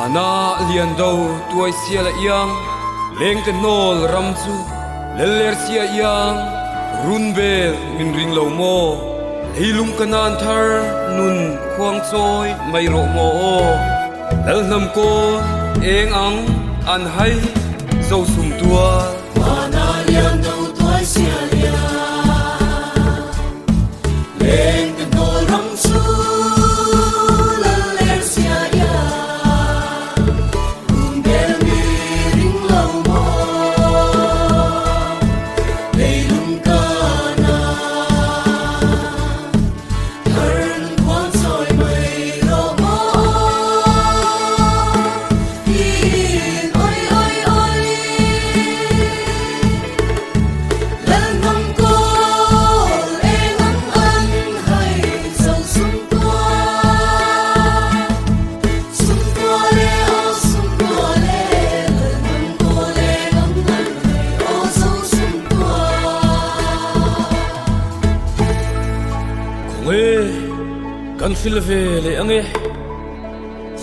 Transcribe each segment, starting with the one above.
ana lian do tuai sia la yang leng te nol ram chu leler sia yang run bel min ring lo mo leilum kanan thar nun khuang choi mai ro mo lal nam ko eng ang an hai zo sum tua ana lian do tuai sia ya leng te nol ram chu leler sia ya run bel mi ring lo mo leilum kana thar khuang choi mai ro mo in oi oi oi lal nam ko eng ang an hai dâu sum tua le o sum tua le lal nam ko le ang an hai o dâu sum tua kong e kan filve le ange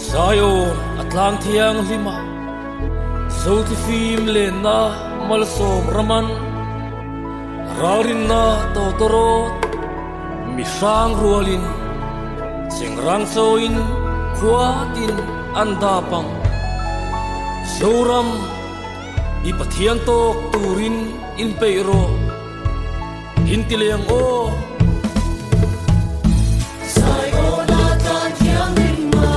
sayo atlang thiang lima zo ti phim le na mal som raman rarin na to toro mi sang rualin sing rang soin khuatin andapang zoram ipathian tok turin in peiro hintileng o sai o na tan thiang lima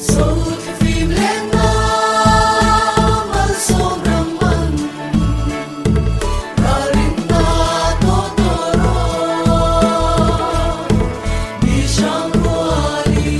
zo ti phim le na mal som raman rarin na to toro mi shang ruali